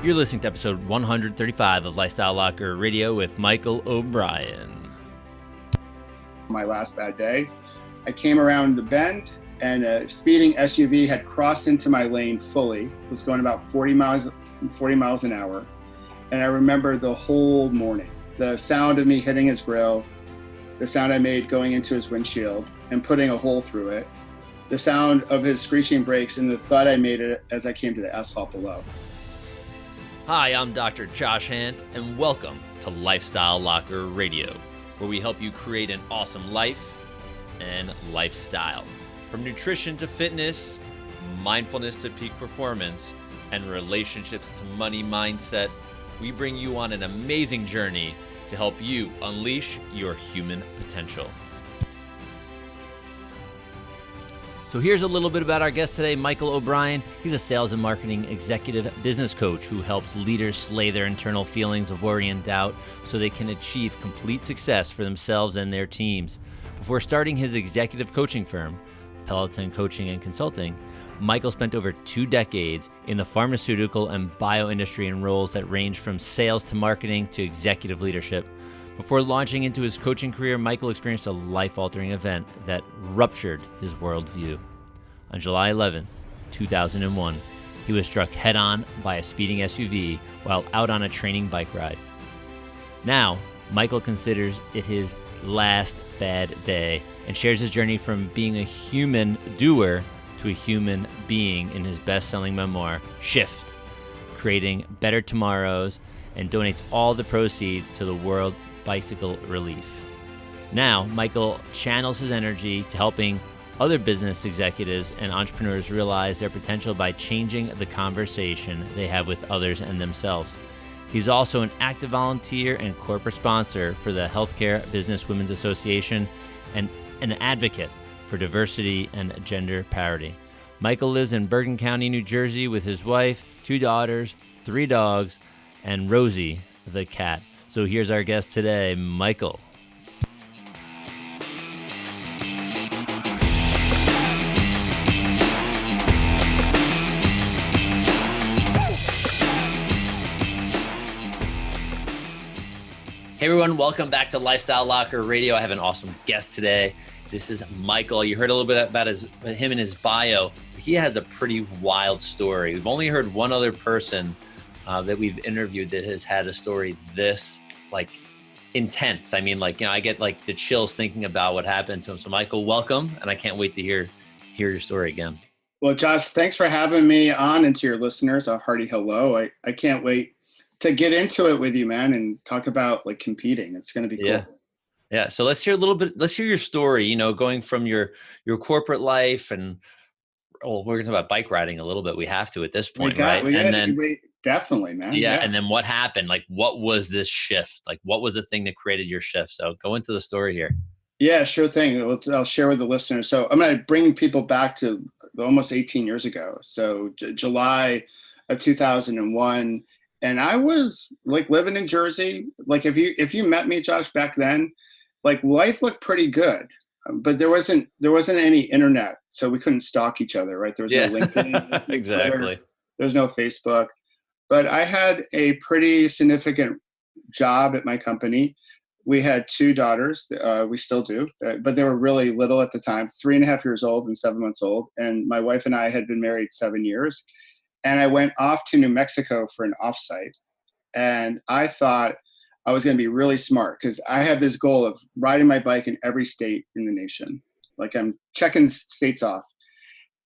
You're listening to episode 135 of Lifestyle Locker Radio with Michael O'Brien. My last bad day, I came around the bend and a speeding SUV had crossed into my lane fully. It was going about 40 miles an hour. And I remember the whole morning, the sound of me hitting his grill, the sound I made going into his windshield and putting a hole through it, the sound of his screeching brakes, and the thud I made it as I came to the asphalt below. Hi, I'm Dr. Josh Hant, and welcome to Lifestyle Locker Radio, where we help you create an awesome life and lifestyle. From nutrition to fitness, mindfulness to peak performance, and relationships to money mindset, we bring you on an amazing journey to help you unleash your human potential. So here's a little bit about our guest today, Michael O'Brien. He's a sales and marketing executive business coach who helps leaders slay their internal feelings of worry and doubt so they can achieve complete success for themselves and their teams. Before starting his executive coaching firm, Peloton Coaching and Consulting, Michael spent over 2 decades in the pharmaceutical and bio industry in roles that range from sales to marketing to executive leadership. Before launching into his coaching career, Michael experienced a life-altering event that ruptured his worldview. On July 11th, 2001, he was struck head-on by a speeding SUV while out on a training bike ride. Now, Michael considers it his last bad day and shares his journey from being a human doer to a human being in his best-selling memoir, Shift, Creating Better Tomorrows, and donates all the proceeds to the World Bicycle Relief. Now, Michael channels his energy to helping other business executives and entrepreneurs realize their potential by changing the conversation they have with others and themselves. He's also an active volunteer and corporate sponsor for the Healthcare Business Women's Association and an advocate for diversity and gender parity. Michael lives in Bergen County, New Jersey with his wife, 2 daughters, 3 dogs, and Rosie, the cat. So here's our guest today, Michael. Hey everyone, welcome back to Lifestyle Locker Radio. I have an awesome guest today. This is Michael. You heard a little bit about him and his bio. He has a pretty wild story. We've only heard one other person that we've interviewed that has had a story this intense. I mean, I get the chills thinking about what happened to him. So Michael, welcome. And I can't wait to hear your story again. Well, Josh, thanks for having me on, and to your listeners, a hearty hello. I can't wait to get into it with you, man, and talk about competing. It's going to be cool. Yeah. So let's hear your story, going from your corporate life and, we're going to talk about bike riding a little bit. We have to at this point, right? Definitely, man. Yeah. And then what happened? What was this shift? What was the thing that created your shift? So go into the story here. Yeah, sure thing. I'll share with the listeners. So I'm going to bring people back to almost 18 years ago. So July of 2001. And I was living in Jersey. If you met me, Josh, back then, life looked pretty good. But there wasn't any internet, so we couldn't stalk each other, right? There was no LinkedIn. Exactly. Twitter, there was no Facebook. But I had a pretty significant job at my company. We had 2 daughters. We still do, but they were really little at the time, 3.5 years old and 7 months old. And my wife and I had been married 7 years. And I went off to New Mexico for an offsite. And I thought I was going to be really smart because I have this goal of riding my bike in every state in the nation. I'm checking states off.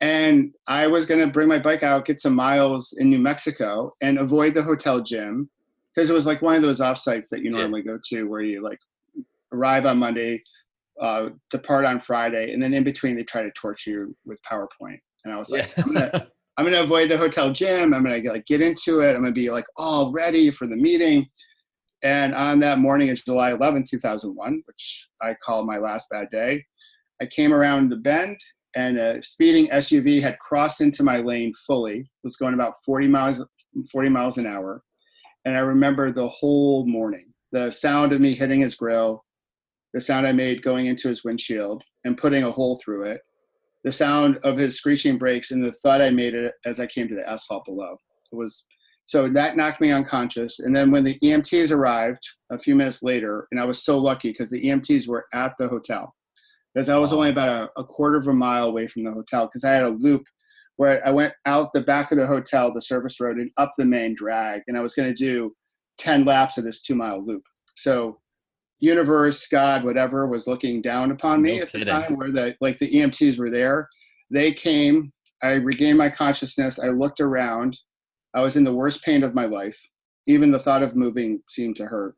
And I was going to bring my bike out, get some miles in New Mexico, and avoid the hotel gym because it was one of those offsites that you normally go to where you arrive on Monday, depart on Friday, and then in between they try to torture you with PowerPoint. And I was I'm going to avoid the hotel gym. I'm going to get into it. I'm going to be all ready for the meeting. And on that morning of July 11th, 2001, which I call my last bad day, I came around the bend and a speeding SUV had crossed into my lane fully. It was going about 40 miles an hour. And I remember the whole morning, the sound of me hitting his grill, the sound I made going into his windshield and putting a hole through it, the sound of his screeching brakes, and the thud I made it as I came to the asphalt below. It was So that knocked me unconscious. And then when the EMTs arrived a few minutes later, and I was so lucky because the EMTs were at the hotel, because I was only Wow. about a quarter of a mile away from the hotel, because I had a loop where I went out the back of the hotel, the service road, and up the main drag. And I was going to do 10 laps of this 2-mile loop. So universe, God, whatever, was looking down upon me No at the kidding. time, where the EMTs were there. They came, I regained my consciousness. I looked around. I was in the worst pain of my life. Even the thought of moving seemed to hurt.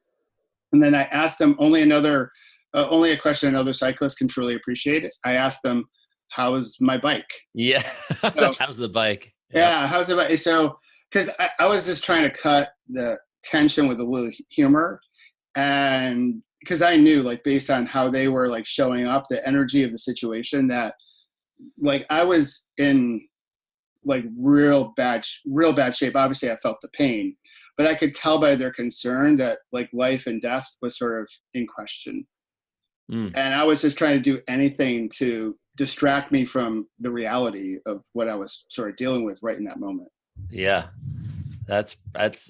And then I asked them only a question another cyclist can truly appreciate it. I asked them, how is my bike? Yeah. So How's the bike? Yep. yeah, how's it about? So, because I was just trying to cut the tension with a little humor. And because I knew, like, based on how they were like showing up, the energy of the situation, that like I was in like real bad shape. Obviously I felt the pain, but I could tell by their concern that like life and death was sort of in question. Mm. And I was just trying to do anything to distract me from the reality of what I was sort of dealing with right in that moment. Yeah. That's,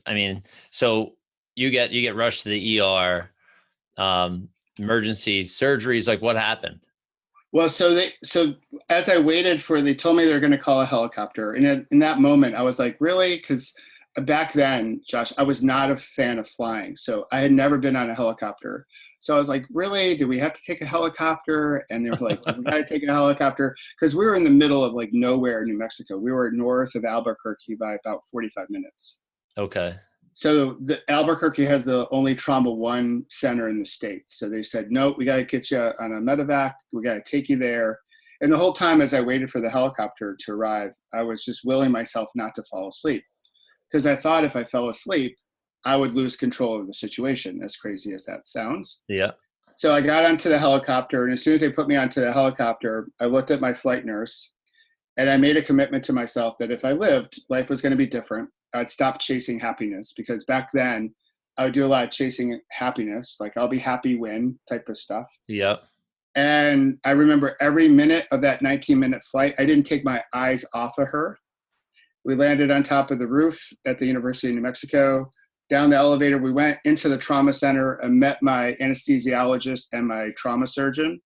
I mean, so you get rushed to the ER, emergency surgeries. Like, what happened? Well, so as I waited they told me they were going to call a helicopter. And in that moment, I was like, really? Because back then, Josh, I was not a fan of flying. So I had never been on a helicopter. So I was like, really? Do we have to take a helicopter? And they were like, we got to take a helicopter. Because we were in the middle of like nowhere, New Mexico. We were north of Albuquerque by about 45 minutes. Okay. So the Albuquerque has the only trauma one center in the state. So they said, nope, we got to get you on a medevac. We got to take you there. And the whole time as I waited for the helicopter to arrive, I was just willing myself not to fall asleep, because I thought if I fell asleep, I would lose control of the situation, as crazy as that sounds. Yeah. So I got onto the helicopter, and as soon as they put me onto the helicopter, I looked at my flight nurse, and I made a commitment to myself that if I lived, life was going to be different. I'd stop chasing happiness, because back then I would do a lot of chasing happiness, like I'll be happy when type of stuff. Yeah. And I remember every minute of that 19-minute flight, I didn't take my eyes off of her. We landed on top of the roof at the University of New Mexico. Down the elevator, we went into the trauma center and met my anesthesiologist and my trauma surgeon.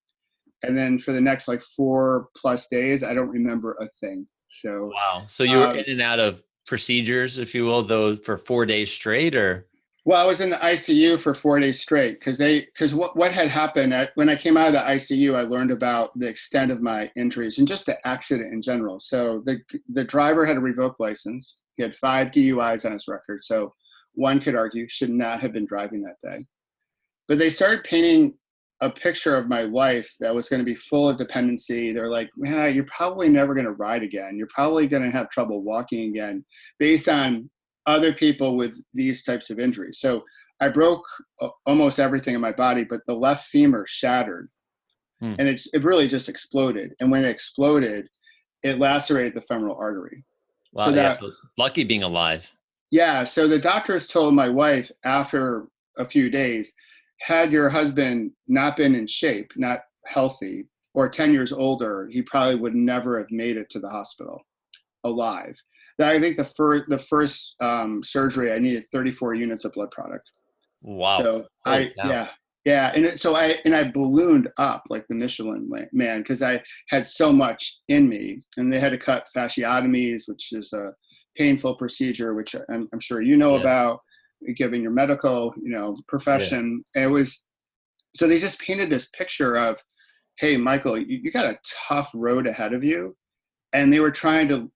And then for the next like 4+ days, I don't remember a thing. So, Wow. So you were in and out of procedures, if you will, though, for 4 days straight, or? well, I was in the ICU for 4 days straight, because what had happened when I came out of the ICU, I learned about the extent of my injuries and just the accident in general. So the driver had a revoked license. He had 5 DUIs on his record. So one could argue should not have been driving that day. But they started painting a picture of my life that was going to be full of dependency. They're like, yeah, you're probably never going to ride again. You're probably going to have trouble walking again, based on other people with these types of injuries. So I broke almost everything in my body, but the left femur shattered, and it really just exploded. And when it exploded, it lacerated the femoral artery. Wow. So Yeah. that, So lucky being alive. yeah. So the doctors told my wife after a few days, had your husband not been in shape, not healthy, or 10 years older, he probably would never have made it to the hospital alive. I think the first surgery, I needed 34 units of blood product. Wow. So Holy cow. yeah. And I ballooned up like the Michelin man, because I had so much in me, and they had to cut fasciotomies, which is a painful procedure, which I'm sure you know Yeah. about, given your medical, Yeah. profession. And it was, so they just painted this picture of, hey, Michael, you got a tough road ahead of you. And they were trying to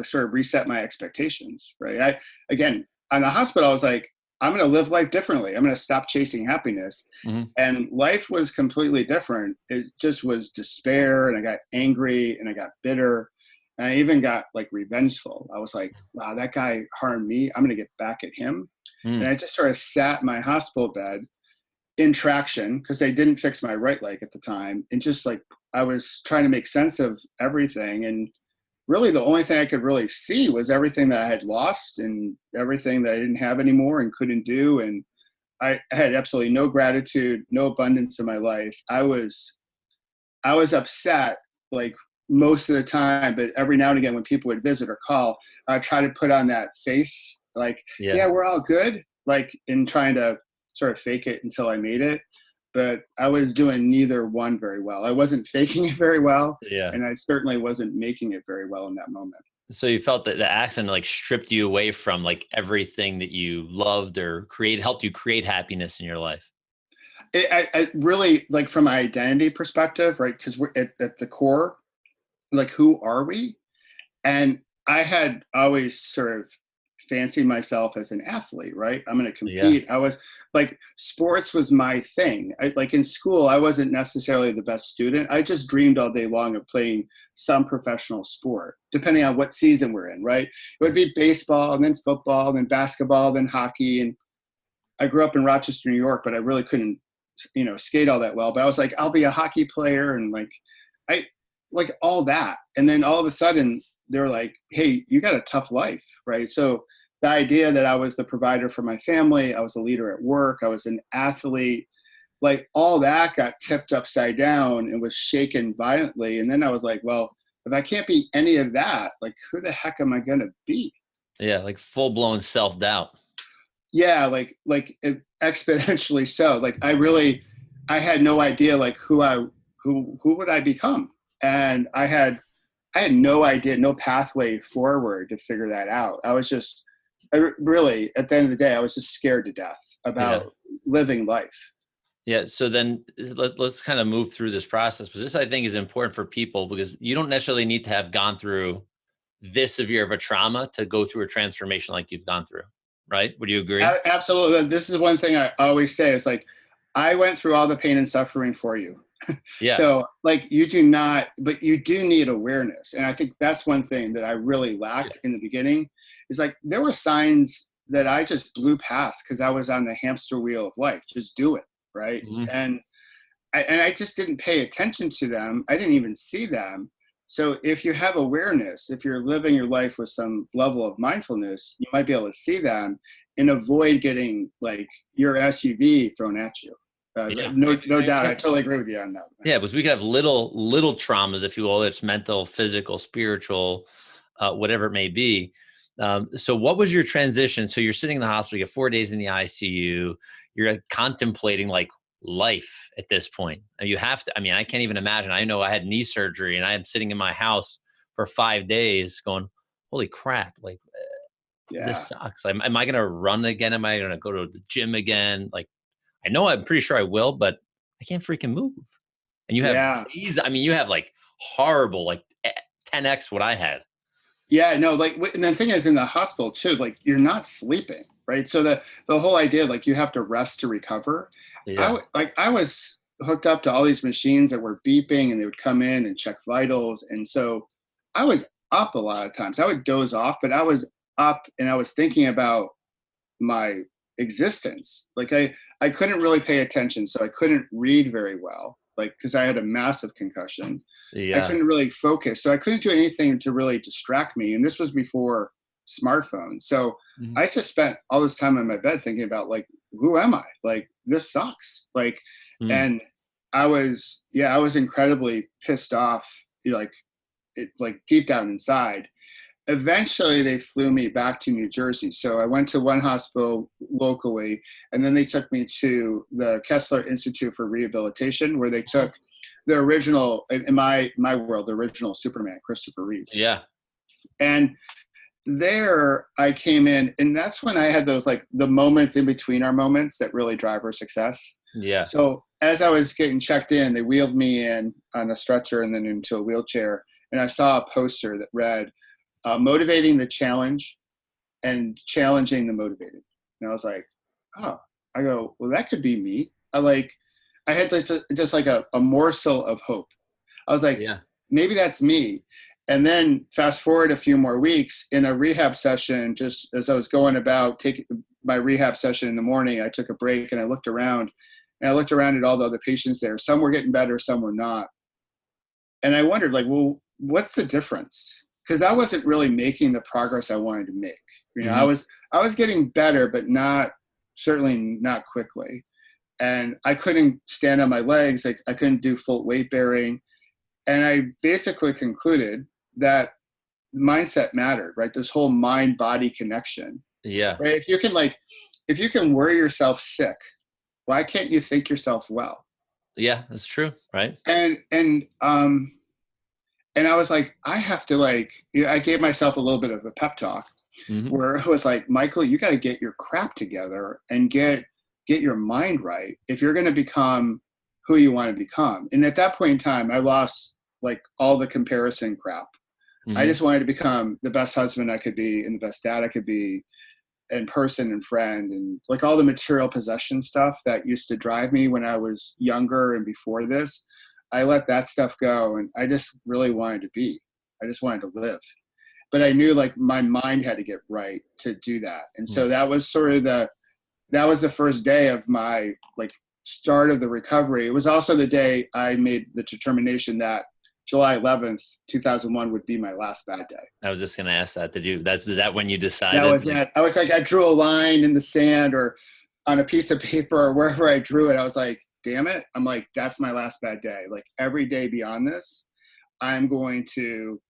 sort of reset my expectations, right? Again, on the hospital, I was like, I'm going to live life differently. I'm going to stop chasing happiness. Mm-hmm. And life was completely different. It just was despair, and I got angry, and I got bitter, and I even got like revengeful. I was like, wow, that guy harmed me. I'm going to get back at him. And I just sort of sat in my hospital bed in traction, because they didn't fix my right leg at the time. And just like, I was trying to make sense of everything. And really the only thing I could really see was everything that I had lost and everything that I didn't have anymore and couldn't do. And I had absolutely no gratitude, no abundance in my life. I was upset like most of the time, but every now and again when people would visit or call, I try to put on that face Like, Yeah. yeah, we're all good, like in trying to sort of fake it until I made it. But I was doing neither one very well. I wasn't faking it very well, Yeah. and I certainly wasn't making it very well in that moment. So you felt that the accident like stripped you away from like everything that you loved or helped you create happiness in your life. I really, like, from my identity perspective, right? Because we're at the core, like, who are we? And I had always sort of fancied myself as an athlete, right? I'm going to Yeah. compete. I was like, sports was my thing. Like in school, I wasn't necessarily the best student. I just dreamed all day long of playing some professional sport, depending on what season we're in, right? It would be baseball and then football, and then basketball, then hockey. And I grew up in Rochester, New York, but I really couldn't, skate all that well. But I was like, I'll be a hockey player, and like, I like all that. And then all of a sudden, they were like, hey, you got a tough life, right? So the idea that I was the provider for my family, I was a leader at work, I was an athlete, like all that got tipped upside down and was shaken violently. And then I was like, well, if I can't be any of that, like who the heck am I going to be? Yeah. Like full blown self doubt. Yeah, like exponentially so. Like I had no idea like who would I become? And I had no idea, no pathway forward to figure that out. Really, at the end of the day, I was just scared to death Yeah. about living life. Yeah. So then let's kind of move through this process, because this I think is important for people, because you don't necessarily need to have gone through this severe of a trauma to go through a transformation like you've gone through. Right? Would you agree? Absolutely. This is one thing I always say. It's like, I went through all the pain and suffering for you. Yeah. So like you do not, but you do need awareness. And I think that's one thing that I really lacked in the beginning is like, there were signs that I just blew past because I was on the hamster wheel of life. Just do it. Right. Mhm. And I just didn't pay attention to them. I didn't even see them. So if you have awareness, if you're living your life with some level of mindfulness, you might be able to see them and avoid getting like your SUV thrown at you. Yeah. No doubt. I totally agree with you on that. Yeah, because we could have little traumas, if you will. It's mental, physical, spiritual, whatever it may be. So, what was your transition? So, you're sitting in the hospital. You get 4 days in the ICU. You're contemplating like life at this point. And you have to. I mean, I can't even imagine. I know I had knee surgery, and I'm sitting in my house for 5 days, going, "Holy crap! Like this Yeah. sucks. Am I going to run again? Am I going to go to the gym again? Like, I'm pretty sure I will, but I can't freaking move." And you have Yeah. these, I mean, you have like horrible, like 10x what I had. Yeah. No, like, and the thing is in the hospital too, like you're not sleeping, right? So the whole idea, like you have to rest to recover. Yeah. I was hooked up to all these machines that were beeping and they would come in and check vitals. And so I was up a lot of times. I would doze off, but I was up and I was thinking about my existence. Like I couldn't really pay attention. So I couldn't read very well, like, cause I had a massive concussion. I Yeah. couldn't really focus. So I couldn't do anything to really distract me. And this was before smartphones. So Mhm. I just spent all this time in my bed thinking about like, who am I? Like, this sucks. Like, Mm. and I was incredibly pissed off, like it, like deep down inside. Eventually they flew me back to New Jersey. So I went to one hospital locally, and then they took me to the Kessler Institute for Rehabilitation, where they took the original, in my world, the original Superman, Christopher Reeves. Yeah. And there I came in, and that's when I had those like the moments in between our moments that really drive our success. Yeah. So as I was getting checked in, they wheeled me in on a stretcher and then into a wheelchair. And I saw a poster that read, motivating the challenge and challenging the motivated. And I was like, oh, I go, well, that could be me. I had just like a morsel of hope. I was like, Yeah. maybe that's me. And then fast forward a few more weeks in a rehab session, just as I was going about taking my rehab session in the morning, I took a break and I looked around at all the other patients there. Some were getting better, some were not. And I wondered like, well, what's the difference? Because I wasn't really making the progress I wanted to make. Hmm. I was getting better, but certainly not quickly. And I couldn't stand on my legs. Like I couldn't do full weight bearing. And I basically concluded that mindset mattered, right? This whole mind body connection. Yeah. right? If you can worry yourself sick, why can't you think yourself well? Yeah, that's true. Right. And I was like, I have to I gave myself a little bit of a pep talk Hmm. where it was like, Michael, you got to get your crap together and get your mind right if you're going to become who you want to become. And at that point in time, I lost like all the comparison crap. I Hmm. just wanted to become the best husband I could be and the best dad I could be, and person and friend, and like all the material possession stuff that used to drive me when I was younger and before this. I let that stuff go, and I just really wanted to be. I just wanted to live. But I knew like my mind had to get right to do that. And so that was sort of that was the first day of my like start of the recovery. It was also the day I made the determination that July 11th, 2001 would be my last bad day. I was just going to ask that. Is that when you That decided? was it. I was like, I drew a line in the sand or on a piece of paper or wherever I drew it. I was like, damn it. I'm like, that's my last bad day. Like every day beyond this, I'm going to,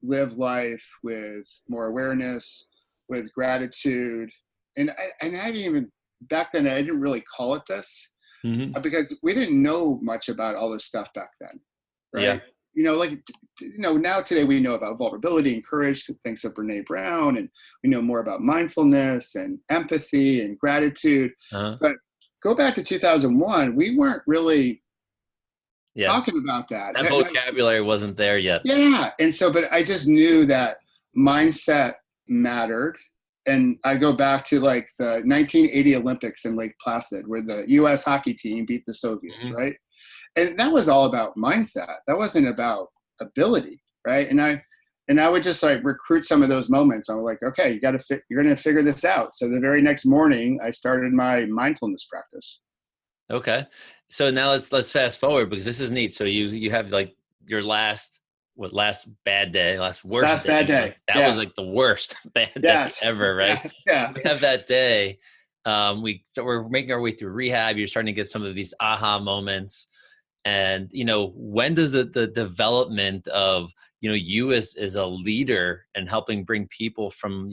live life with more awareness, with gratitude. And I didn't even, back then, I didn't really call it this Hmm. because we didn't know much about all this stuff back then. Yeah. Right. Now today we know about vulnerability and courage, thanks to Brene Brown, and we know more about mindfulness and empathy and gratitude. Uh-huh. But go back to 2001, we weren't really Yeah. talking about that. That vocabulary wasn't there yet. Yeah. And so, but I just knew that mindset mattered. And I go back to like the 1980 Olympics in Lake Placid, where the US hockey team beat the Soviets, Hmm. right? And that was all about mindset. That wasn't about ability, right? And I would just like recruit some of those moments. I was like, okay, you're going to figure this out. So the very next morning, I started my mindfulness practice. Okay. So now let's fast forward because this is neat. So you have like your last bad day, last worst Last bad day. day. Like that was Yeah. like the worst bad day Yes. ever, right? Yeah. Yeah. So we have that day. We're making our way through rehab. You're starting to get some of these aha moments. And when does the development of you as a leader and helping bring people from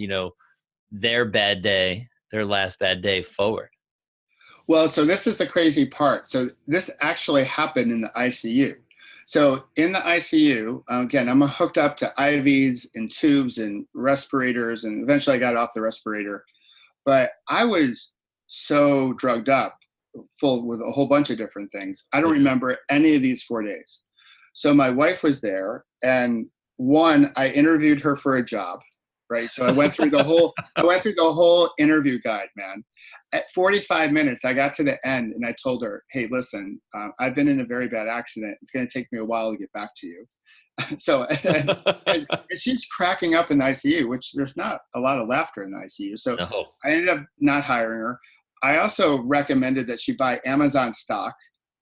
their bad day, their last bad day forward? Well, so this is the crazy part. So this actually happened in the ICU. So in the ICU, again, I'm hooked up to IVs and tubes and respirators, and eventually I got off the respirator. But I was so drugged up, full with a whole bunch of different things. I don't Yeah. remember any of these 4 days. So my wife was there, and I interviewed her for a job, right? So I went through the whole interview guide, man. At 45 minutes, I got to the end, and I told her, "Hey, listen, I've been in a very bad accident. It's going to take me a while to get back to you." So, and she's cracking up in the ICU, which there's not a lot of laughter in the ICU. So No. I ended up not hiring her. I also recommended that she buy Amazon stock.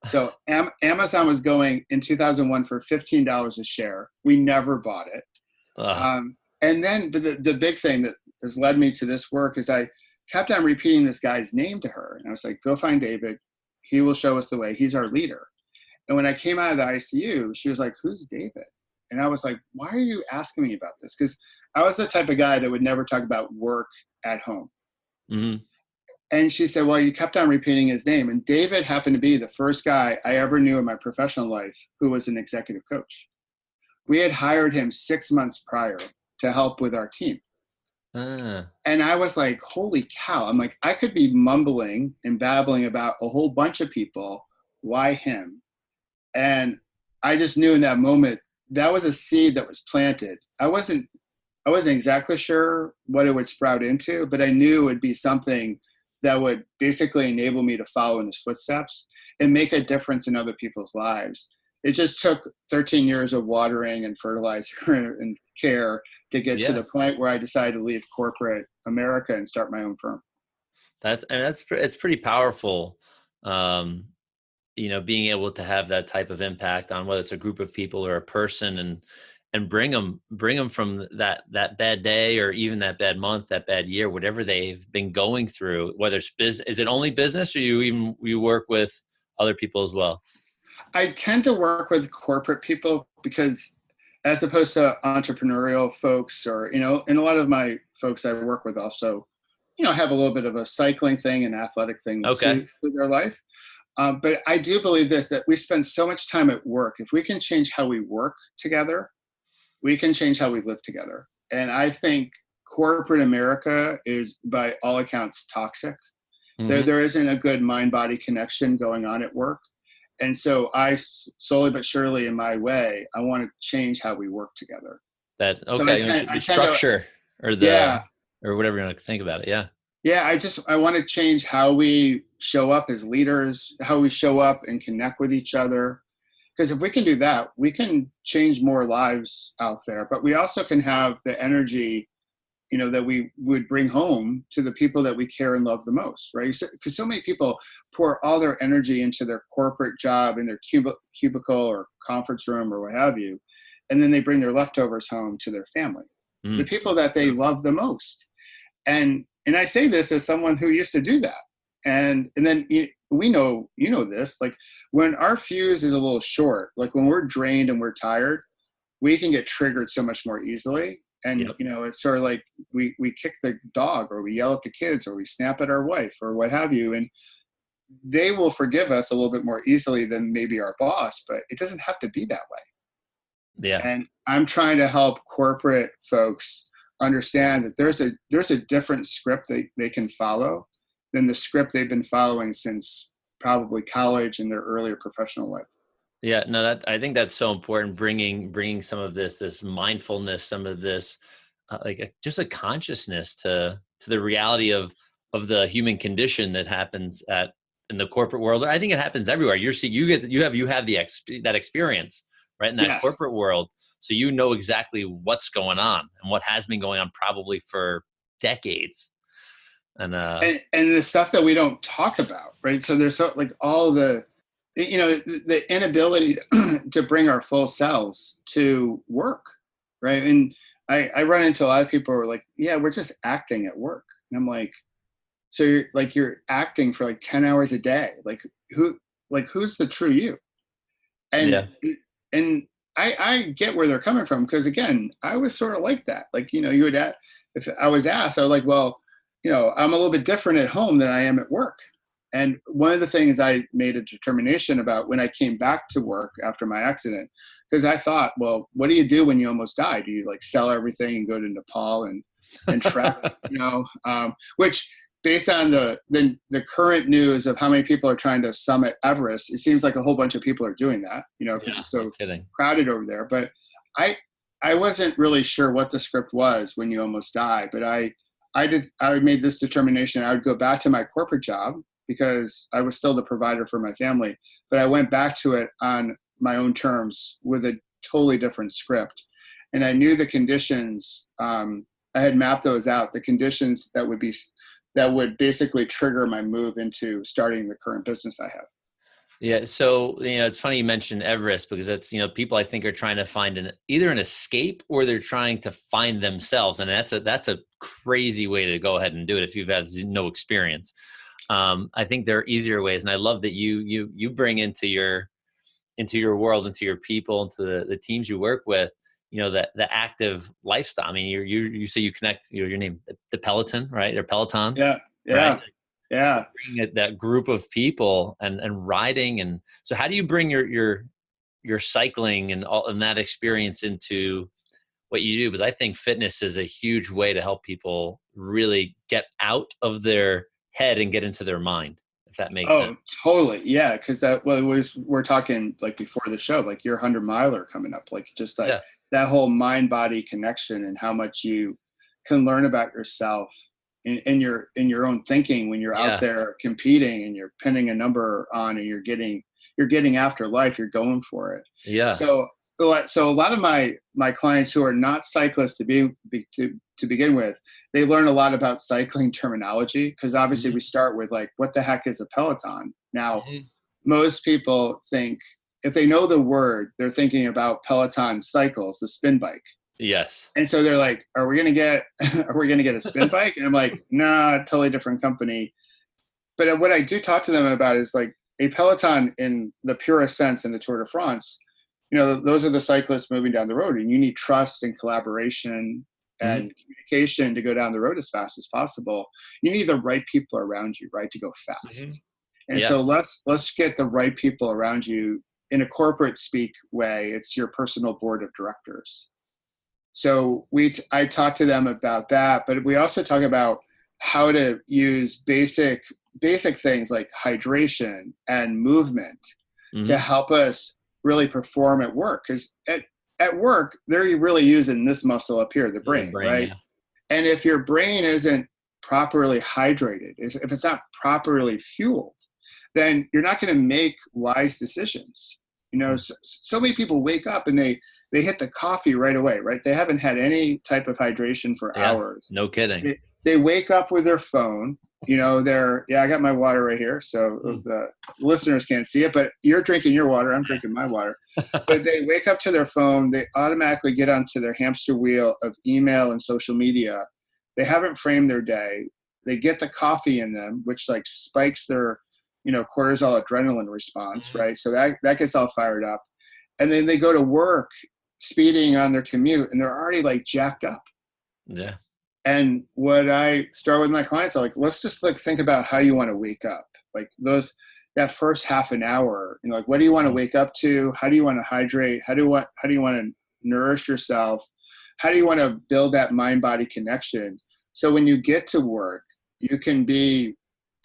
So Amazon was going in 2001 for $15 a share. We never bought it. Uh, And then the big thing that has led me to this work is I kept on repeating this guy's name to her. And I was like, go find David. He will show us the way. He's our leader. And when I came out of the ICU, she was like, who's David? And I was like, why are you asking me about this? Because I was the type of guy that would never talk about work at home. mhm. And she said, well, you kept on repeating his name. And David happened to be the first guy I ever knew in my professional life who was an executive coach. We had hired him 6 months prior to help with our team. Ah, And I was like, holy cow. I'm like, I could be mumbling and babbling about a whole bunch of people. Why him? And I just knew in that moment that was a seed that was planted. I wasn't exactly sure what it would sprout into, but I knew it would be something that would basically enable me to follow in his footsteps and make a difference in other people's lives. It just took 13 years of watering and fertilizer and care to get to yeah. the point where I decided to leave corporate America and start my own firm. It's pretty powerful. Um, being able to have that type of impact on whether it's a group of people or a person, and bring them from that bad day or even that bad month, that bad year, whatever they've been going through. Whether it's business, is it only business, or you work with other people as well? I tend to work with corporate people because as opposed to entrepreneurial folks or, and a lot of my folks I work with also have a little bit of a cycling thing and athletic thing Okay. to their life. But I do believe this, that we spend so much time at work. If we can change how we work together, we can change how we live together. And I think corporate America is, by all accounts, toxic. Hmm. There isn't a good mind-body connection going on at work. And so slowly but surely, in my way, I want to change how we work together. That So okay. You mentioned I the tend to, structure or yeah, whatever you want to think about it. Yeah. yeah. I want to change how we show up as leaders, how we show up and connect with each other. Because if we can do that, we can change more lives out there. But we also can have the energy, that we would bring home to the people that we care and love the most, right? Because so many people pour all their energy into their corporate job in their cubicle or conference room or what have you, and then they bring their leftovers home to their family, the Mm. people that they love the most. And I say this as someone who used to do that. And then we know, this, like when our fuse is a little short, like when we're drained and we're tired, we can get triggered so much more easily. And Yep. it's sort of like we kick the dog, or we yell at the kids, or we snap at our wife, or what have you, and they will forgive us a little bit more easily than maybe our boss, but it doesn't have to be that way. Yeah. And I'm trying to help corporate folks understand that there's a different script they can follow than the script they've been following since probably college and their earlier professional life. Yeah, no, that I think that's so important. Bringing some of this mindfulness, some of this, just a consciousness to the reality of the human condition that happens in the corporate world. I think it happens everywhere. You have that experience, right, in that Yes. corporate world, so you know exactly what's going on and what has been going on probably for decades. And And the stuff that we don't talk about, right? So there's like all the inability to bring our full selves to work, right? And I run into a lot of people who are like, yeah, we're just acting at work. And I'm like, so you're acting for like 10 hours a day. Who's the true you? And yeah, and I get where they're coming from, because again, I was sort of like that. Like, if I was asked, I was like, well, I'm a little bit different at home than I am at work. And one of the things I made a determination about when I came back to work after my accident, because I thought, well, what do you do when you almost die? Do you like sell everything and go to Nepal and trek, which, based on the current news of how many people are trying to summit Everest, it seems like a whole bunch of people are doing that, because yeah, it's no so kidding. crowded over there. But I wasn't really sure what the script was when you almost die. But I made this determination. I would go back to my corporate job because I was still the provider for my family, but I went back to it on my own terms with a totally different script. And I knew the conditions. I had mapped those out, the conditions that would basically trigger my move into starting the current business I have. Yeah, so it's funny you mentioned Everest, because that's people I think are trying to find either an escape, or they're trying to find themselves, and that's a crazy way to go ahead and do it if you've had no experience. I think there are easier ways, and I love that you bring into your world, into your people, into the teams you work with, that the active lifestyle. I mean, you say you connect your name, the Peloton, right, or Peloton, Yeah, right? yeah, yeah. Bring that group of people and riding. And so how do you bring your cycling and all and that experience into what you do? Because I think fitness is a huge way to help people really get out of their head and get into their mind, if that makes sense. Oh, totally. Yeah. Cause we're talking like before the show, like your 100 miler coming up, like just like Yeah. that whole mind body connection, and how much you can learn about yourself in your own thinking when you're out Yeah. there competing and you're pinning a number on, and you're getting after life, you're going for it. Yeah. So a lot of my clients who are not cyclists to begin with, they learn a lot about cycling terminology, because obviously Mhm. we start with like, what the heck is a Peloton? Now, Mhm. most people think, if they know the word, they're thinking about Peloton cycles, the spin bike. Yes. And so they're like, are we gonna get a spin bike? And I'm like, nah, totally different company. But what I do talk to them about is like a Peloton in the purest sense in the Tour de France. Those are the cyclists moving down the road, and you need trust and collaboration Mm-hmm. and communication to go down the road as fast as possible, you need the right people around you, right, to go Mm-hmm. fast. And Yeah. so let's get the right people around you. In a corporate speak way, it's your personal board of directors. So I talk to them about that, but we also talk about how to use basic things like hydration and movement to Mm-hmm. help us really perform at work. Because at work, they're really using this muscle up here, the The brain, brain. right? Yeah. And if your brain isn't properly hydrated, if it's not properly fueled, then you're not going to make wise decisions. So many people wake up and they hit the coffee right away, right? They haven't had any type of hydration for Yeah. hours. No kidding. They wake up with their phone. I got my water right here, so Mm. the listeners can't see it, but you're drinking your water, I'm drinking my water. But they wake up to their phone, they automatically get onto their hamster wheel of email and social media. They haven't framed their day. They get the coffee in them, which like spikes their, cortisol adrenaline response, right? So that gets all fired up. And then they go to work speeding on their commute and they're already like jacked up. Yeah. And what I start with my clients, I'm like, let's just like think about how you want to wake up. Like that first half an hour, like what do you want to wake up to? How do you want to hydrate? How do you want to nourish yourself? How do you want to build that mind-body connection? So when you get to work, you can be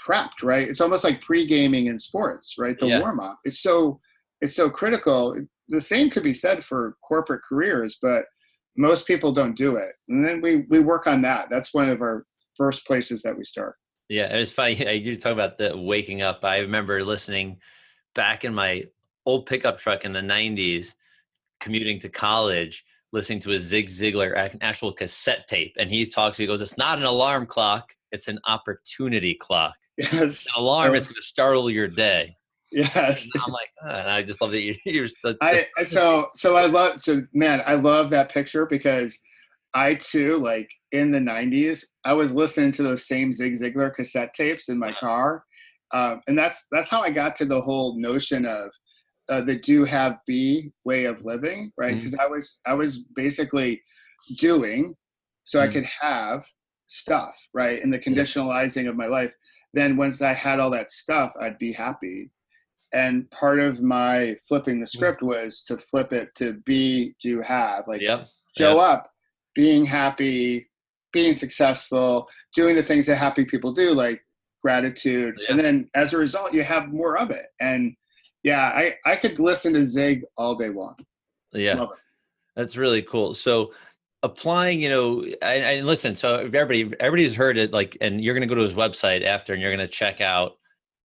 prepped, right? It's almost like pre-gaming in sports, right? The Yeah. warm-up. It's so critical. The same could be said for corporate careers, but most people don't do it. And then we work on that. That's one of our first places that we start. Yeah. It's funny. I do talk about the waking up. I remember listening back in my old pickup truck in the 90s, commuting to college, listening to a Zig Ziglar actual cassette tape. And he goes, it's not an alarm clock. It's an opportunity clock. Yes. An alarm is going to startle your day. Yes. And I'm like, and I just love that you're I love that picture because I too, like in the 90s, I was listening to those same Zig Ziglar cassette tapes in my car. And that's how I got to the whole notion of the do have be way of living, right? Because I was basically doing so I could have stuff, right? In the conditionalizing of my life. Then once I had all that stuff, I'd be happy. And part of my flipping the script was to flip it to be, do, have, like show up, being happy, being successful, doing the things that happy people do, like gratitude. And then as a result, you have more of it. And I could listen to Zig all day long. Yeah. Love it. That's really cool. So applying, and listen, so everybody's heard it, like, and you're going to go to his website after, and you're going to check out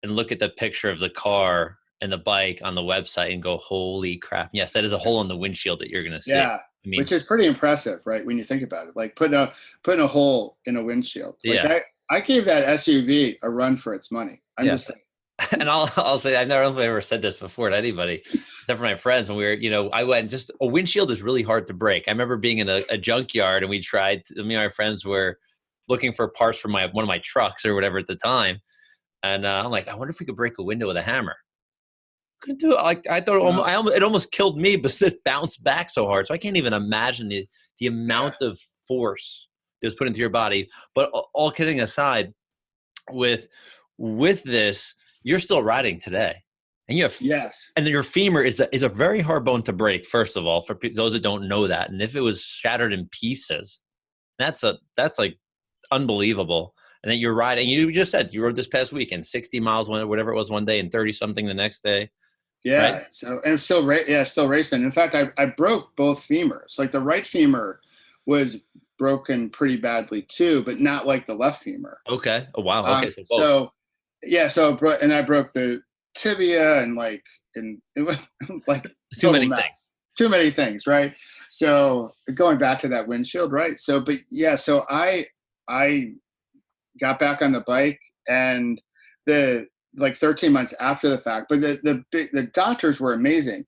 and look at the picture of the car and the bike on the website and go, holy crap. Yes, that is a hole in the windshield that you're going to see. Yeah. Which is pretty impressive, right? When you think about it, like putting a hole in a windshield. Like I gave that SUV a run for its money. I'm just saying. And I'll say, I've never ever said this before to anybody, except for my friends. When we were, I went, just a windshield is really hard to break. I remember being in a junkyard and we tried, me and my friends were looking for parts for one of my trucks or whatever at the time. And I'm like, I wonder if we could break a window with a hammer. Couldn't do it. Like, I thought it almost killed me, but it bounced back so hard. So I can't even imagine the amount of force that was put into your body. But all kidding aside, with this, you're still riding today, and you have and your femur is a very hard bone to break. First of all, for those that don't know that, and if it was shattered in pieces, that's like unbelievable. And then you're riding. You just said you rode this past weekend, 60 miles, whatever it was one day, and 30 something the next day. Yeah. Right? So and still racing. In fact, I broke both femurs. Like the right femur was broken pretty badly too, but not like the left femur. Okay. Oh wow. Okay. So both. I broke the tibia and it was like too many things. Too many things, right? So going back to that windshield, right? So I got back on the bike and 13 months after the fact, but the doctors were amazing.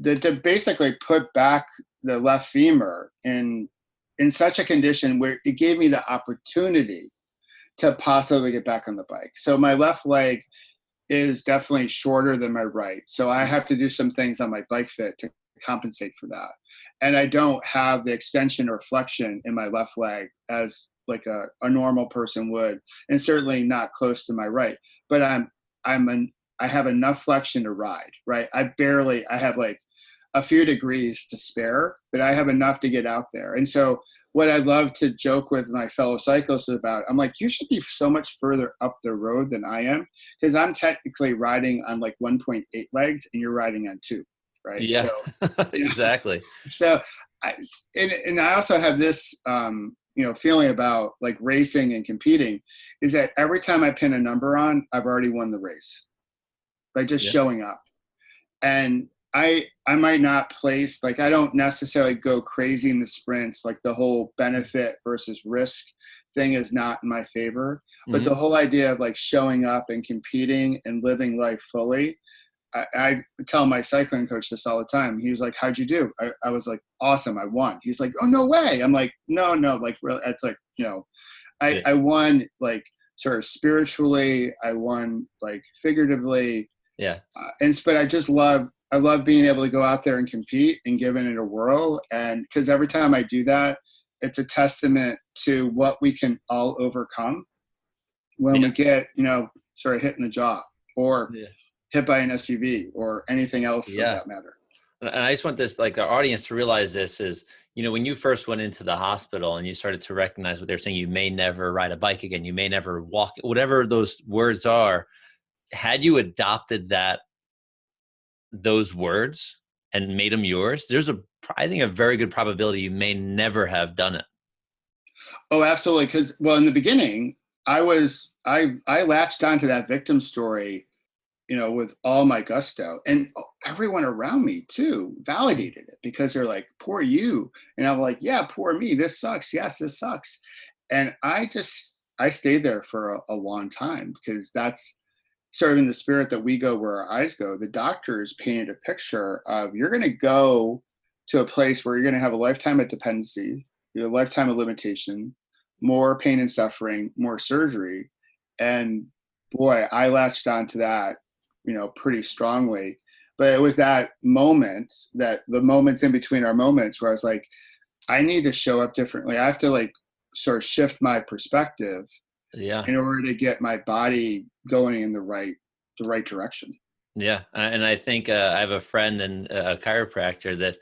To basically put back the left femur in such a condition where it gave me the opportunity to possibly get back on the bike. So my left leg is definitely shorter than my right. So I have to do some things on my bike fit to compensate for that. And I don't have the extension or flexion in my left leg as like a normal person would, and certainly not close to my right. But I have enough flexion to ride, right? I have like a few degrees to spare, but I have enough to get out there. And so what I love to joke with my fellow cyclists about, I'm like, you should be so much further up the road than I am, because I'm technically riding on like 1.8 legs and you're riding on 2, right? Yeah, So exactly. so and I also have this feeling about like racing and competing, is that every time I pin a number on, I've already won the race by just showing up. And I might not place, like, I don't necessarily go crazy in the sprints, like the whole benefit versus risk thing is not in my favor. But the whole idea of like showing up and competing and living life fully, I tell my cycling coach this all the time. He was like, how'd you do? I was like, awesome, I won. He's like, oh, no way. I'm like, no, like, really, it's like, I won like sort of spiritually, I won like figuratively. Yeah. But I love being able to go out there and compete and giving it a whirl. And because every time I do that, it's a testament to what we can all overcome when we get, sort of hit in the jaw or hit by an SUV or anything else of that matter. And I just want this, like, our audience to realize this is, when you first went into the hospital and you started to recognize what they're saying, you may never ride a bike again, you may never walk, whatever those words are. Had you adopted those words and made them yours, there's I think a very good probability you may never have done it. Oh, absolutely. Because, in the beginning, I latched onto that victim story, with all my gusto, and everyone around me too validated it, because they're like, poor you. And I'm like, yeah, poor me. This sucks. Yes, this sucks. And I stayed there for a long time, because that's sort of in the spirit that we go where our eyes go. The doctors painted a picture of, you're going to go to a place where you're going to have a lifetime of dependency, a lifetime of limitation, more pain and suffering, more surgery. And boy, I latched onto that, pretty strongly. But it was that moment, that the moments in between our moments, where I was like, I need to show up differently. I have to like sort of shift my perspective in order to get my body going in the right direction. Yeah. And I think I have a friend and a chiropractor that,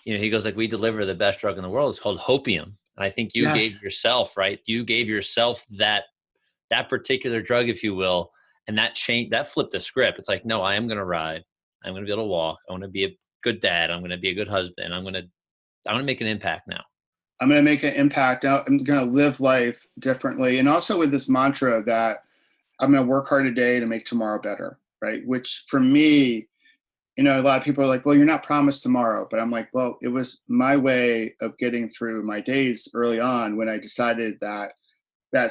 he goes like, we deliver the best drug in the world. It's called hopium. And I think you gave yourself, right? You gave yourself that particular drug, if you will. And that flipped the script. It's like, no, I am going to ride. I'm going to be able to walk. I want to be a good dad. I'm going to be a good husband. I'm going to make an impact now. I'm going to make an impact. I'm going to live life differently. And also with this mantra that I'm going to work hard today to make tomorrow better, right? Which for me, a lot of people are like, well, you're not promised tomorrow. But I'm like, well, it was my way of getting through my days early on, when I decided that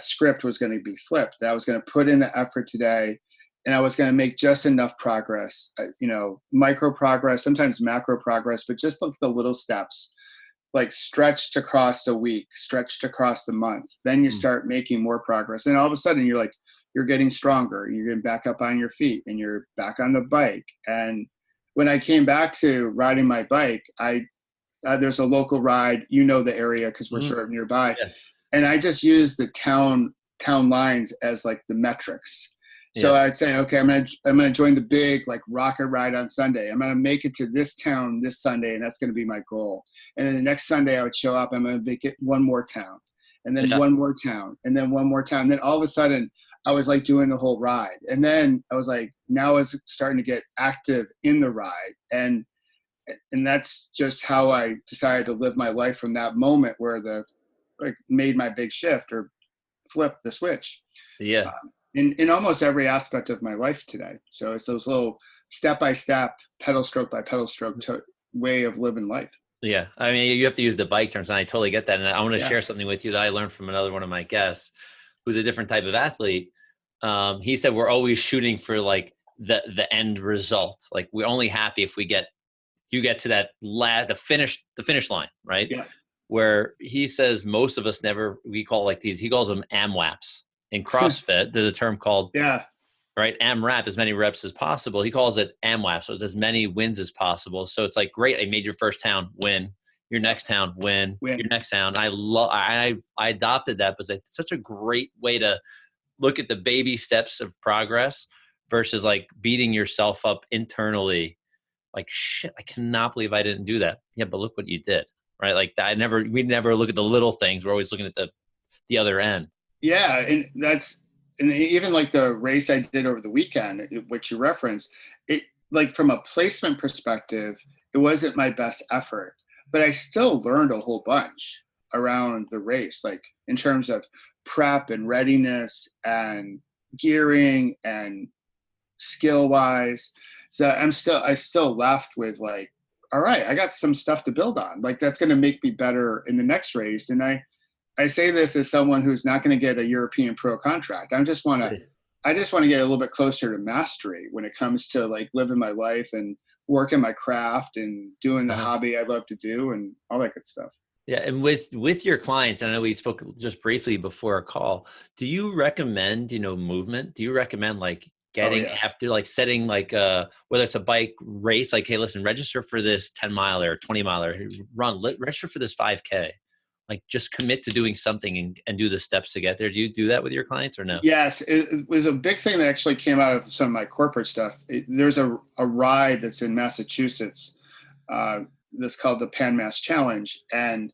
script was going to be flipped, that I was going to put in the effort today, and I was going to make just enough progress, micro progress, sometimes macro progress, but just look at the little steps, like stretched across a week, stretched across the month. Then you start making more progress. And all of a sudden you're getting stronger, you're getting back up on your feet, and you're back on the bike. And when I came back to riding my bike, there's a local ride, the area, because we're sort of nearby. Yeah. And I just use the town lines as like the metrics. So I'd say, okay, I'm gonna join the big like rocket ride on Sunday. I'm gonna make it to this town this Sunday, and that's gonna be my goal. And then the next Sunday I would show up. I'm gonna make it one more town, and then one more town, and then one more town. And then all of a sudden, I was like doing the whole ride. And then I was like, now I was starting to get active in the ride, and that's just how I decided to live my life from that moment, where made my big shift or flipped the switch. Yeah. In almost every aspect of my life today. So it's those little step-by-step, pedal stroke by pedal stroke way of living life. Yeah. I mean, you have to use the bike terms, and I totally get that. And I want to share something with you that I learned from another one of my guests, who's a different type of athlete. He said, we're always shooting for like the end result. Like, we're only happy if you get to that the finish line, right? Yeah. Where he says most of us never, we call like these, he calls them AMWAPs. In CrossFit, there's a term called right? AMRAP, as many reps as possible. He calls it AMWAP. So it's as many wins as possible. So it's like, great, I made your first town, win. Your next town, win. Win. Your next town. I adopted that because it's such a great way to look at the baby steps of progress versus like beating yourself up internally. Like, shit, I cannot believe I didn't do that. Yeah, but look what you did, right? Like we never look at the little things. We're always looking at the other end. Yeah, and even like the race I did over the weekend, which you referenced, it, like from a placement perspective, it wasn't my best effort, but I still learned a whole bunch around the race, like in terms of prep and readiness and gearing and skill wise. So I still left with like, all right, I got some stuff to build on. Like that's going to make me better in the next race. And I say this as someone who's not going to get a European pro contract. I just want to get a little bit closer to mastery when it comes to like living my life and working my craft and doing the hobby I love to do and all that good stuff. Yeah. And with your clients, I know we spoke just briefly before our call, do you recommend, movement? Do you recommend like getting after, like setting like whether it's a bike race, like, hey, listen, register for this 10 miler, 20 miler, register for this 5K. Like just commit to doing something and do the steps to get there. Do you do that with your clients or no? Yes, it was a big thing that actually came out of some of my corporate stuff. There's a ride that's in Massachusetts that's called the Pan Mass Challenge. And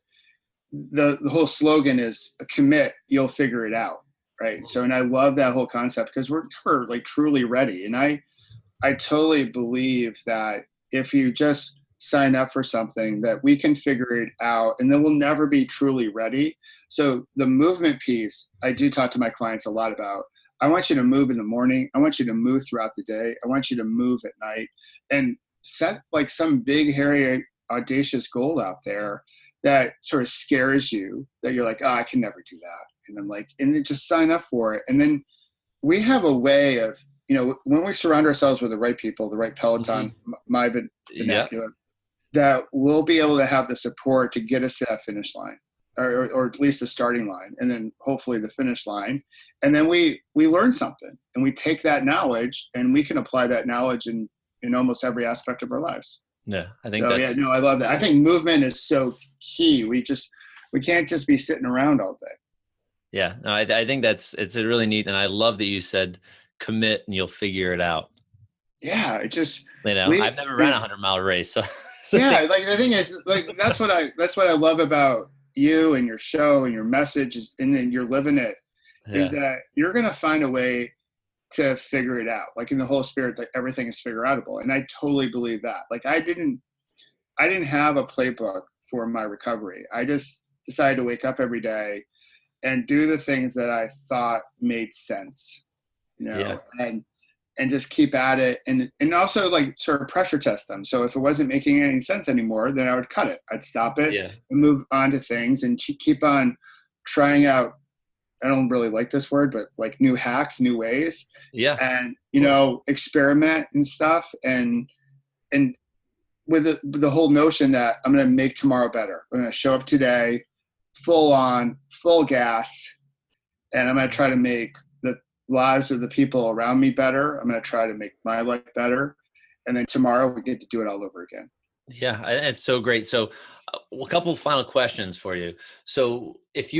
the whole slogan is commit, you'll figure it out. Right. So, and I love that whole concept because we're never like truly ready. And I totally believe that if you just sign up for something that we can figure it out and then we'll never be truly ready. So the movement piece, I do talk to my clients a lot about. I want you to move in the morning. I want you to move throughout the day. I want you to move at night and set like some big, hairy, audacious goal out there that sort of scares you, that you're like, oh, I can never do that. And I'm like, and then just sign up for it. And then we have a way of, when we surround ourselves with the right people, the right Peloton, my vernacular, that we'll be able to have the support to get us to that finish line or at least the starting line and then hopefully the finish line. And then we learn something and we take that knowledge and we can apply that knowledge in almost every aspect of our lives. Yeah, I think I love that. I think movement is so key. We can't just be sitting around all day. Yeah, no, I think it's a really neat. And I love that you said commit and you'll figure it out. Yeah. It just, I've never ran a 100-mile race. So yeah, like the thing is, like that's what I love about you and your show and your message is, and then you're living it, is that you're gonna find a way to figure it out. Like in the whole spirit, like everything is figure outable, and I totally believe that. Like I didn't have a playbook for my recovery. I just decided to wake up every day and do the things that I thought made sense, and just keep at it and also like sort of pressure test them. So if it wasn't making any sense anymore, then I would cut it. I'd stop it and move on to things and keep on trying out. I don't really like this word, but like new hacks, new ways. Yeah. And, experiment and stuff. And with the whole notion that I'm going to make tomorrow better. I'm going to show up today, full gas. And I'm going to try to make the lives of the people around me better. I'm going to try to make my life better. And then tomorrow we get to do it all over again. Yeah, it's so great. So a couple of final questions for you. So if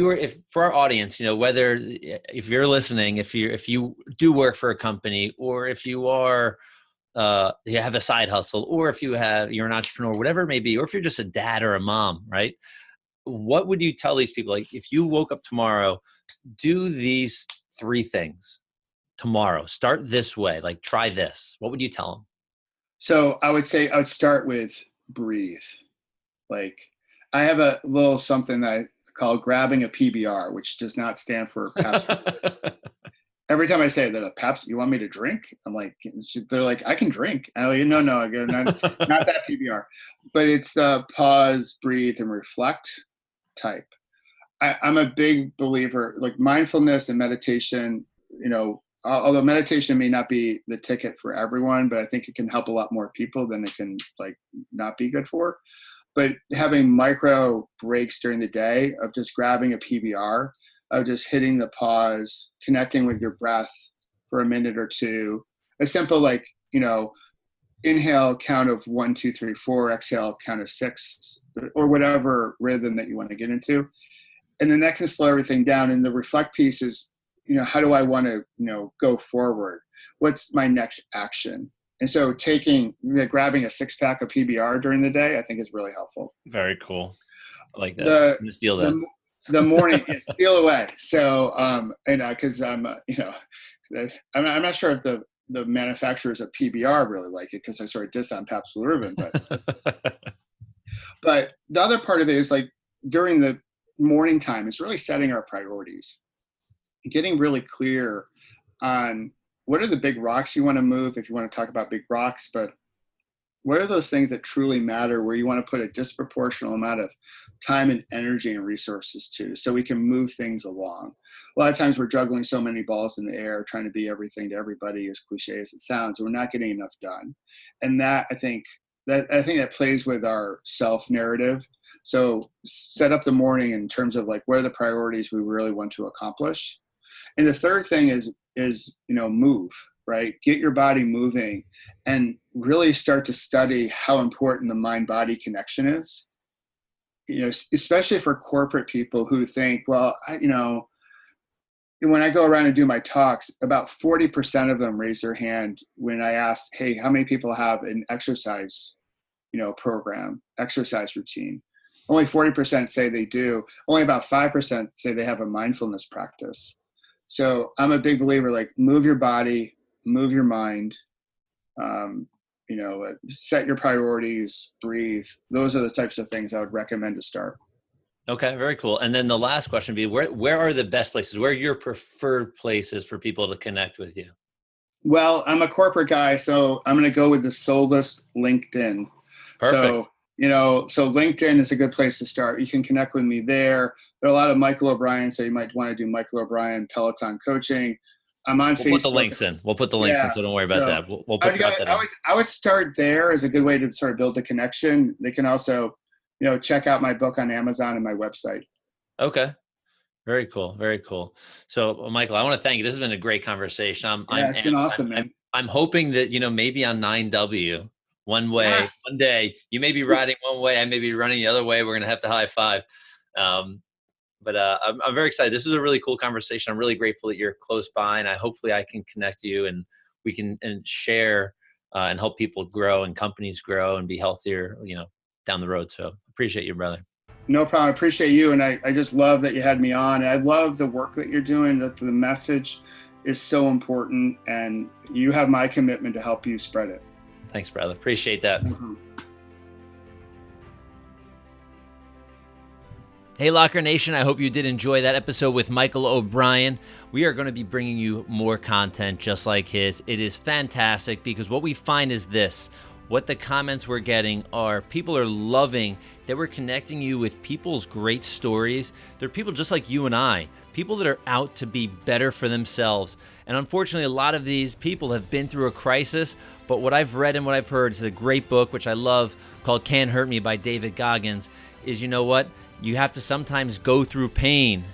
for our audience, whether if you're listening, if you do work for a company, or if you are, you have a side hustle, or if you're an entrepreneur, whatever it may be, or if you're just a dad or a mom, right? What would you tell these people? Like if you woke up tomorrow, do these 3 things tomorrow, start this way, like try this. What would you tell them? So I would say I would start with breathe. Like I have a little something that I call grabbing a PBR, which does not stand for Pabst. Every time I say it, they're like, Pabst, you want me to drink? I'm like, they're like, I can drink. I'm like, no, I go, not that PBR. But it's the pause, breathe, and reflect type. I'm a big believer, like mindfulness and meditation, although meditation may not be the ticket for everyone, but I think it can help a lot more people than it can like not be good for. But having micro breaks during the day of just grabbing a PBR, of just hitting the pause, connecting with your breath for a minute or two. A simple, like, inhale count of 1, 2, 3, 4, exhale count of 6, or whatever rhythm that you want to get into. And then that can slow everything down. And the reflect piece is, how do I want to, go forward? What's my next action? And so grabbing a 6-pack of PBR during the day, I think is really helpful. Very cool. I like that. I'm gonna steal that. The morning, steal away. So, because I'm not sure if the manufacturers of PBR really like it, because I sort of diss on Pabst Blue Ribbon, but the other part of it is, like, during the morning time, it's really setting our priorities, getting really clear on what are the big rocks you want to move, if you want to talk about big rocks, but what are those things that truly matter, where you want to put a disproportional amount of time and energy and resources to, so we can move things along. A lot of times we're juggling so many balls in the air, trying to be everything to everybody, as cliche as it sounds, we're not getting enough done. And that, I think that plays with our self-narrative. So set up the morning in terms of, like, what are the priorities we really want to accomplish. And the third thing is move, right? Get your body moving and really start to study how important the mind-body connection is. Especially for corporate people who think, well, when I go around and do my talks, about 40% of them raise their hand when I ask, hey, how many people have an exercise, program, exercise routine? Only 40% say they do. Only about 5% say they have a mindfulness practice. So I'm a big believer, like, move your body, move your mind, set your priorities, breathe. Those are the types of things I would recommend to start. Okay, very cool. And then the last question would be, where are the best places? Where are your preferred places for people to connect with you? Well, I'm a corporate guy, so I'm going to go with the soulless LinkedIn. Perfect. So LinkedIn is a good place to start. You can connect with me there. There are a lot of Michael O'Brien, so you might want to do Michael O'Brien Peloton Coaching. I'm on Facebook. We'll put the links in. So don't worry about that. We'll put that in. I would start there as a good way to sort of build a connection. They can also, check out my book on Amazon and my website. Okay. Very cool. Very cool. So, Michael, I want to thank you. This has been a great conversation. It's been awesome, man. I'm hoping that, maybe on 9W, one day, you may be riding one way, I may be running the other way. We're going to have to high five. But I'm very excited. This was a really cool conversation. I'm really grateful that you're close by, and hopefully I can connect you, and we can share and help people grow and companies grow and be healthier, down the road. So appreciate you, brother. No problem. I appreciate you. And I just love that you had me on. And I love the work that you're doing, that the message is so important, and you have my commitment to help you spread it. Thanks, brother. Appreciate that. Mm-hmm. Hey, Locker Nation, I hope you did enjoy that episode with Michael O'Brien. We are going to be bringing you more content just like his. It is fantastic, because what we find is this. What the comments we're getting are, people are loving that we're connecting you with people's great stories. They're people just like you and I, people that are out to be better for themselves. And unfortunately, a lot of these people have been through a crisis, but what I've read and what I've heard is a great book, which I love, called Can't Hurt Me by David Goggins, is, you know what? You have to sometimes go through pain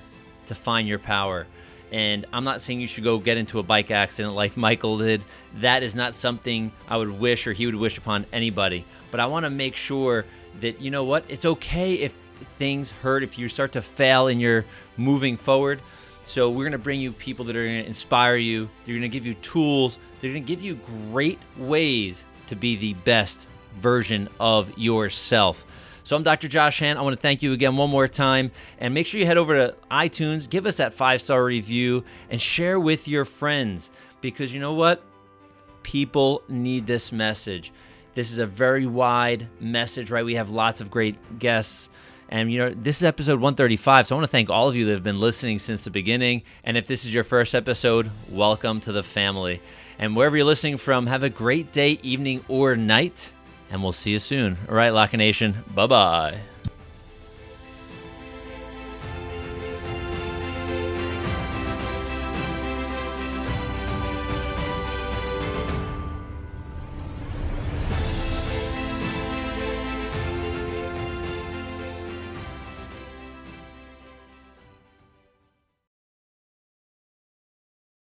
to find your power. And I'm not saying you should go get into a bike accident like Michael did. That is not something I would wish, or he would wish upon anybody. But I want to make sure that, you know what, it's okay if things hurt, if you start to fail and you're moving forward. So we're going to bring you people that are going to inspire you. They're going to give you tools. They're going to give you great ways to be the best version of yourself. So I'm Dr. Josh Han. I want to thank you again one more time. And make sure you head over to iTunes, give us that 5-star review, and share with your friends. Because you know what? People need this message. This is a very wide message, right? We have lots of great guests. And, this is episode 135. So I want to thank all of you that have been listening since the beginning. And if this is your first episode, welcome to the family. And wherever you're listening from, have a great day, evening, or night. And we'll see you soon. All right, Locker Nation. Bye-bye.